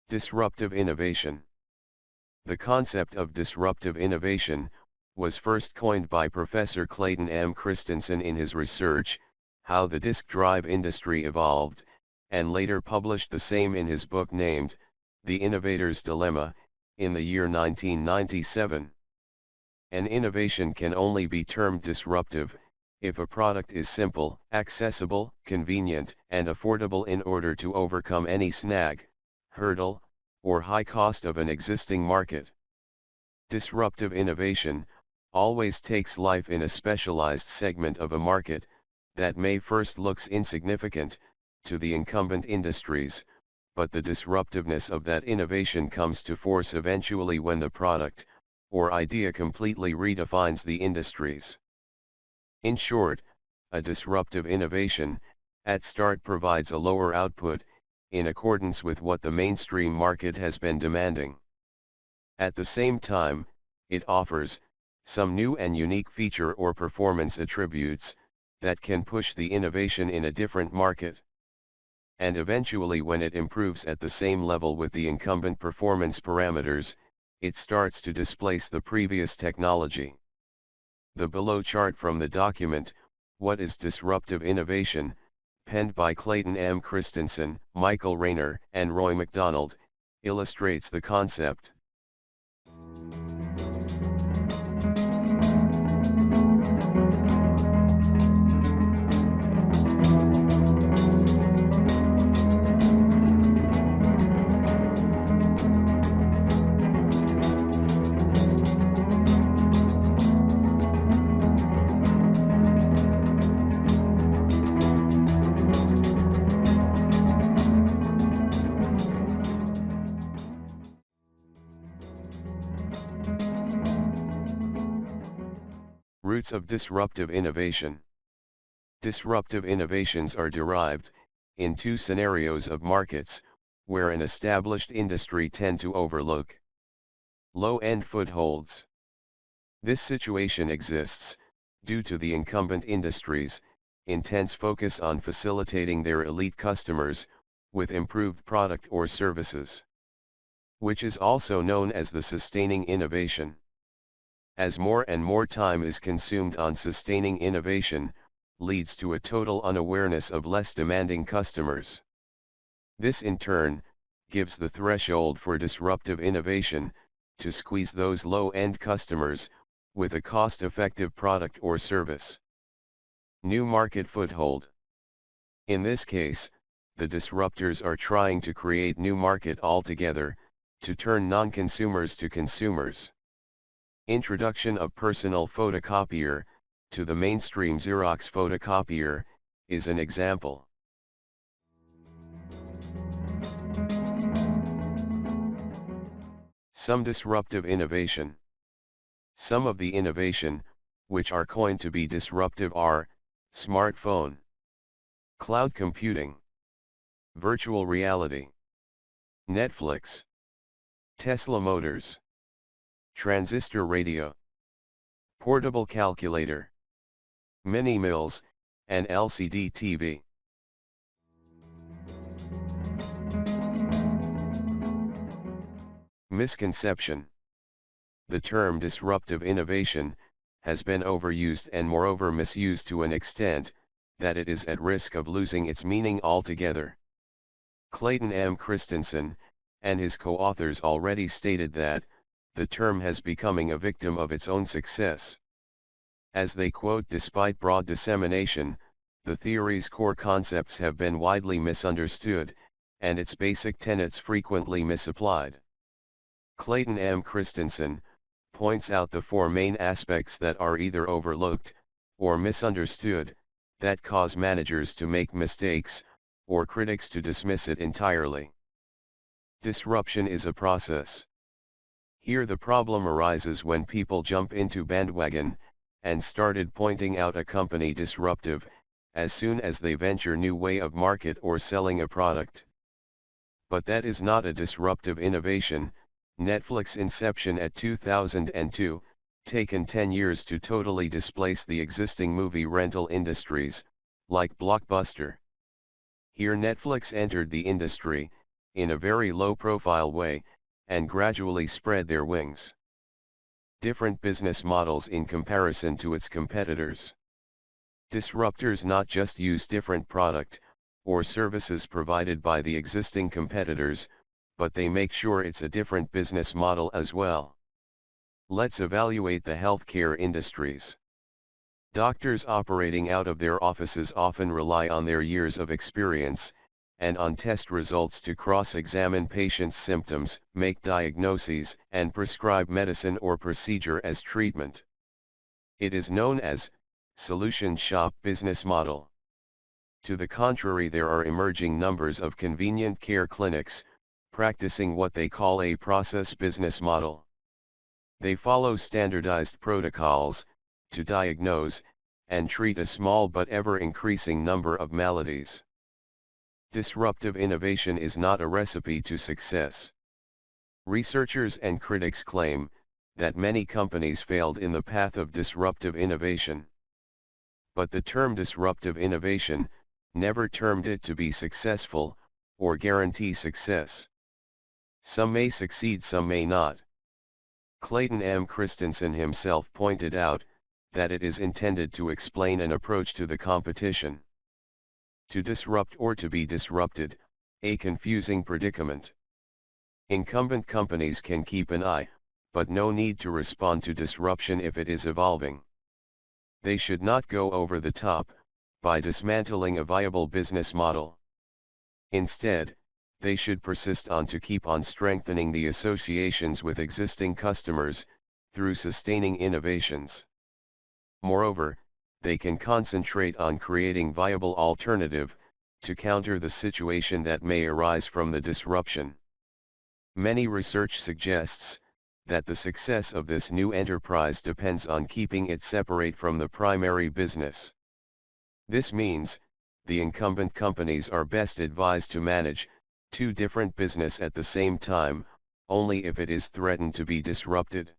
Disruptive innovation. The concept of disruptive innovation was first coined by Professor Clayton M. Christensen in his research, How the Disk Drive Industry Evolved, and later published the same in his book named, The Innovator's Dilemma, in the year 1997. An innovation can only be termed disruptive if a product is simple, accessible, convenient, and affordable in order to overcome any snag, hurdle, or high cost of an existing market. Disruptive innovation always takes life in a specialized segment of a market that may first looks insignificant to the incumbent industries, but the disruptiveness of that innovation comes to force eventually when the product or idea completely redefines the industries. In short, a disruptive innovation at start provides a lower output in accordance with what the mainstream market has been demanding. At the same time, it offers some new and unique feature or performance attributes that can push the innovation in a different market. And eventually, when it improves at the same level with the incumbent performance parameters, it starts to displace the previous technology. The below chart from the document, What is Disruptive Innovation?, penned by Clayton M. Christensen, Michael Rayner, and Roy McDonald, illustrates the concept. Roots of disruptive innovation. Disruptive innovations are derived, in two scenarios of markets, where an established industry tend to overlook low-end footholds. This situation exists, due to the incumbent industries' intense focus on facilitating their elite customers, with improved product or services, which is also known as the sustaining innovation. As more and more time is consumed on sustaining innovation, leads to a total unawareness of less demanding customers. This in turn, gives the threshold for disruptive innovation, to squeeze those low-end customers, with a cost-effective product or service. New market foothold. In this case, the disruptors are trying to create new market altogether, to turn non-consumers to consumers. Introduction of personal photocopier, to the mainstream Xerox photocopier, is an example. Some disruptive innovation. Some of the innovation, which are coined to be disruptive are, smartphone, cloud computing, virtual reality, Netflix, Tesla Motors, transistor radio, portable calculator, mini mills, and LCD TV. Misconception. The term disruptive innovation has been overused and moreover misused to an extent that it is at risk of losing its meaning altogether. Clayton M. Christensen and his co-authors already stated that the term has becoming a victim of its own success. As they quote, despite broad dissemination, the theory's core concepts have been widely misunderstood, and its basic tenets frequently misapplied. Clayton M. Christensen points out the four main aspects that are either overlooked or misunderstood, that cause managers to make mistakes, or critics to dismiss it entirely. Disruption is a process. Here the problem arises when people jump into bandwagon, and started pointing out a company disruptive, as soon as they venture new way of market or selling a product. But that is not a disruptive innovation. Netflix inception at 2002, taken 10 years to totally displace the existing movie rental industries, like Blockbuster. Here Netflix entered the industry, in a very low-profile way, and gradually spread their wings. Different business models in comparison to its competitors. Disruptors not just use different product or services provided by the existing competitors, but they make sure it's a different business model as well. Let's evaluate the healthcare industries. Doctors operating out of their offices often rely on their years of experience and on test results to cross-examine patients' symptoms, make diagnoses, and prescribe medicine or procedure as treatment. It is known as solution shop business model. To the contrary, there are emerging numbers of convenient care clinics, practicing what they call a process business model. They follow standardized protocols to diagnose and treat a small but ever-increasing number of maladies. Disruptive innovation is not a recipe to success. Researchers and critics claim that many companies failed in the path of disruptive innovation. But the term disruptive innovation never termed it to be successful or guarantee success. Some may succeed, some may not. Clayton M. Christensen himself pointed out that it is intended to explain an approach to the competition. To disrupt or to be disrupted, a confusing predicament. Incumbent companies can keep an eye, but no need to respond to disruption if it is evolving. They should not go over the top by dismantling a viable business model. Instead, they should persist on to keep on strengthening the associations with existing customers through sustaining innovations. Moreover, they can concentrate on creating viable alternative to counter the situation that may arise from the disruption. Many research suggests that the success of this new enterprise depends on keeping it separate from the primary business. This means, the incumbent companies are best advised to manage two different business at the same time, only if it is threatened to be disrupted.